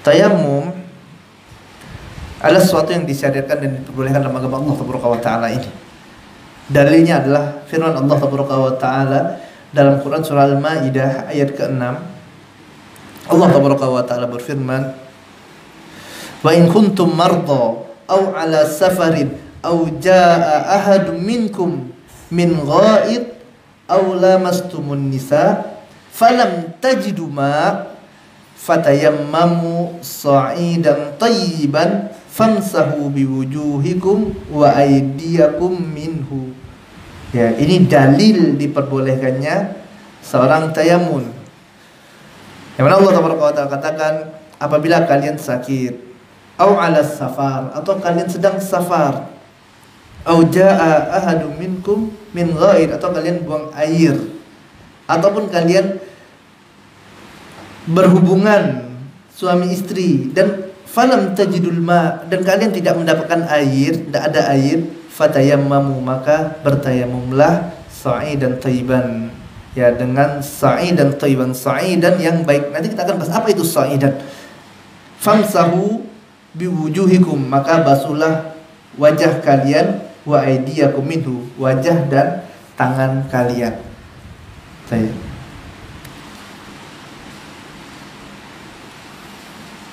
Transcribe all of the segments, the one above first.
Tayamum adalah sesuatu yang disyariatkan dan diperbolehkan dalam agama Allah Tabaraka wa Ta'ala ini. Dalilnya adalah firman Allah Tabaraka wa Ta'ala dalam Quran surah Al-Maidah ayat ke-6. Allah Tabaraka wa Ta'ala berfirman, "Wa in kuntum marda aw ala safarin aw jaa ahadun minkum min ghaid aw lamastumun nisa falam tajidu ma fatayammamu sa'idan tayyiban famsahu biwujuhikum wa aydiyakum minhu." Ya, ini dalil diperbolehkannya seorang tayamun. Yang mana Allah Taala katakan, apabila kalian sakit, au ala safar, atau kalian sedang safar, au jaa ahadum minkum min ghaid, atau kalian buang air, ataupun kalian berhubungan suami istri dan falam tajidul ma, dan kalian tidak mendapatkan air, tidak ada air, fatayammamu, maka bertayamumlah sa'idan thayyiban, ya, dengan sa'idan thayyiban, sa'idan yang baik. Nanti kita akan bahas apa itu sa'idan. Famsahu biwujuhikum, maka basuhlah wajah kalian, wa aydiyakum minhu, wajah dan tangan kalian.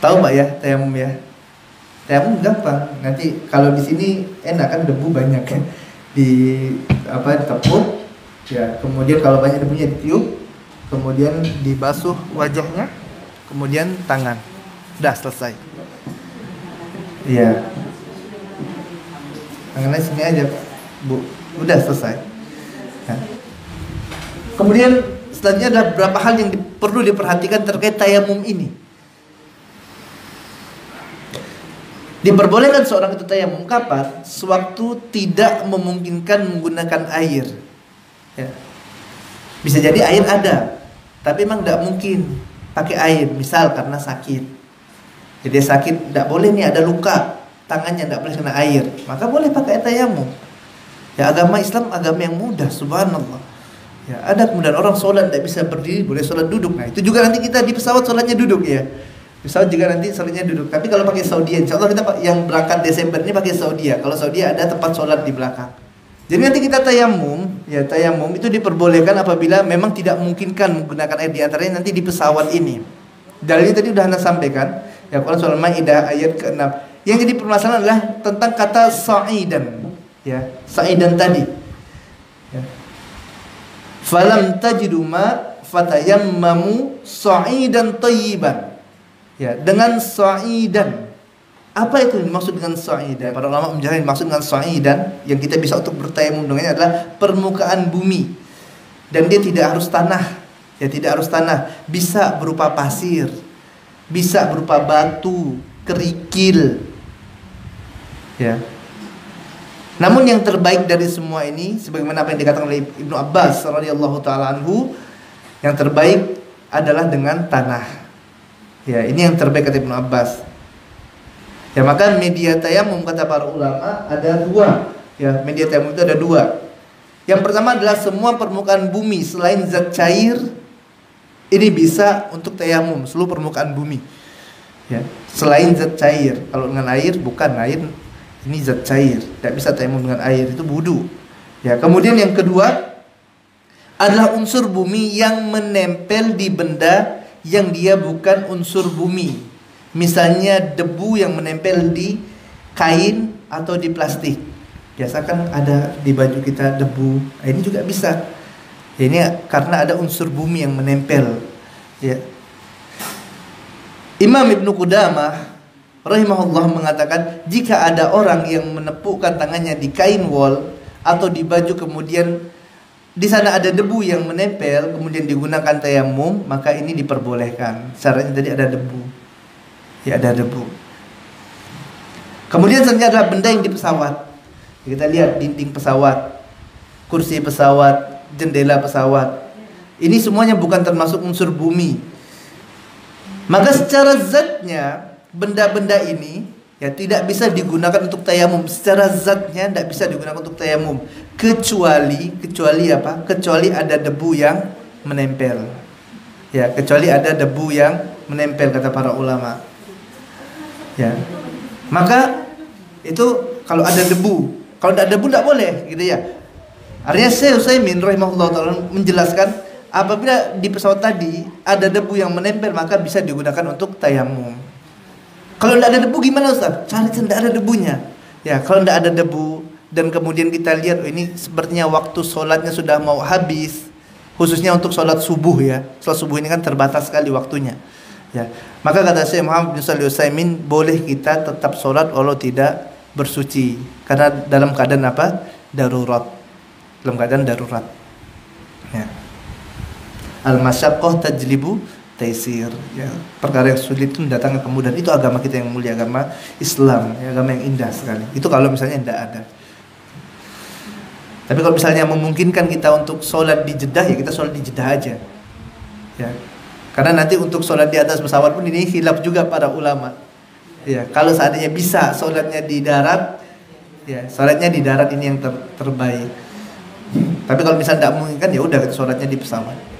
Tahu Mbak ya tayamum ya? Tayamum gampang. Nanti kalau di sini enak kan, debu banyak ya. Ditepuk ya, kemudian kalau banyak debunya ditiup, kemudian dibasuh wajahnya, kemudian tangan. Udah selesai. Iya. Tangannya sini aja, Bu. Udah selesai. Nah. Kemudian selanjutnya ada beberapa hal yang perlu diperhatikan terkait tayamum ini. Diperbolehkan seorang itu tayamum kapan? Sewaktu tidak memungkinkan menggunakan air. Ya. Bisa jadi air ada, tapi memang tidak mungkin pakai air. Misal karena sakit, jadi sakit, tidak boleh nih, ada luka tangannya, tidak boleh kena air, maka boleh pakai tayamum. Ya, agama Islam agama yang mudah, subhanallah. Ya, ada kemudian orang sholat tidak bisa berdiri, boleh sholat duduk. Nah itu juga nanti kita di pesawat sholatnya duduk ya. Pesawat juga nanti sholatnya duduk. Tapi kalau pakai Saudi, insya Allah kita yang berangkat Desember ini pakai Saudi ya. Kalau Saudi ada tempat sholat di belakang. Jadi nanti kita tayamum, ya tayamum itu diperbolehkan apabila memang tidak memungkinkan menggunakan air, di antaranya nanti di pesawat ini. Dalilnya tadi sudah Anda sampaikan, ya Quran surah Al-Maidah ayat ke-6. Yang jadi permasalahan adalah tentang kata sa'idan, ya sa'idan tadi. Ya. Falam tajidu ma fatayammamu sa'idan thayyiban. Ya, dengan sa'idan. Apa itu dimaksud dengan sa'idan? Para ulama menjelaskan maksud dengan sa'idan yang kita bisa untuk bertayamum dengannya adalah permukaan bumi. Dan dia tidak harus tanah. Ya, tidak harus tanah. Bisa berupa pasir, bisa berupa batu, kerikil. Ya. Namun yang terbaik dari semua ini, sebagaimana apa yang dikatakan oleh Ibnu Abbas radhiyallahu taala anhu, yang terbaik adalah dengan tanah. Ya, ini yang terbaik kata Ibnu Abbas. Ya, maka media tayamum kata para ulama ada dua. Ya, media tayamum itu ada dua. Yang pertama adalah semua permukaan bumi selain zat cair ini bisa untuk tayamum, seluruh permukaan bumi. Ya, selain zat cair. Kalau dengan air bukan air, ini zat cair. Tidak bisa tayamum dengan air, itu wudu. Ya, kemudian yang kedua adalah unsur bumi yang menempel di benda yang dia bukan unsur bumi. Misalnya debu yang menempel di kain atau di plastik. Biasa kan ada di baju kita debu. Nah, ini juga bisa. Ini karena ada unsur bumi yang menempel. Ya. Imam Ibnu Qudamah rahimahullah mengatakan, jika ada orang yang menepukkan tangannya di kain wol atau di baju, kemudian di sana ada debu yang menempel, kemudian digunakan tayamum, maka ini diperbolehkan. Syaratnya tadi ada debu. Ya, ada debu. Kemudian selanjutnya adalah benda yang di pesawat. Kita lihat dinding pesawat, kursi pesawat, jendela pesawat. Ini semuanya bukan termasuk unsur bumi. Maka secara zatnya benda-benda ini ya tidak bisa digunakan untuk tayamum. Secara zatnya tidak bisa digunakan untuk tayamum, kecuali apa? Kecuali ada debu yang menempel. Ya, kecuali ada debu yang menempel kata para ulama. Ya. Maka itu kalau ada debu, kalau tidak ada debu tidak boleh, gitu ya. Artinya Syekh Utsaimin rahimahullah taala menjelaskan apabila di pesawat tadi ada debu yang menempel maka bisa digunakan untuk tayamum. Kalau tidak ada debu gimana Ustaz? Cari tidak ada debunya. Ya, kalau tidak ada debu dan kemudian kita lihat ini sepertinya waktu sholatnya sudah mau habis, khususnya untuk sholat subuh ya. Sholat subuh ini kan terbatas sekali waktunya. Ya, maka kata Syekh Muhammad bin Shalih Utsaimin boleh kita tetap sholat walau tidak bersuci karena dalam keadaan apa? Darurat. Dalam keadaan darurat. Ya. Al-masyaqqah tajlibu taisir. Ya, perkara yang sulit itu mendatangkan kemudahan. Itu agama kita yang mulia, agama Islam, ya, agama yang indah sekali. Itu kalau misalnya tidak ada. Tapi kalau misalnya memungkinkan kita untuk sholat di Jeddah, ya kita sholat di Jeddah aja. Ya. Karena nanti untuk sholat di atas pesawat pun ini khilaf juga para ulama. Ya, kalau seandainya bisa sholatnya di darat, ya sholatnya di darat ini yang terbaik. Tapi kalau misalnya tidak memungkinkan, ya udah sholatnya di pesawat.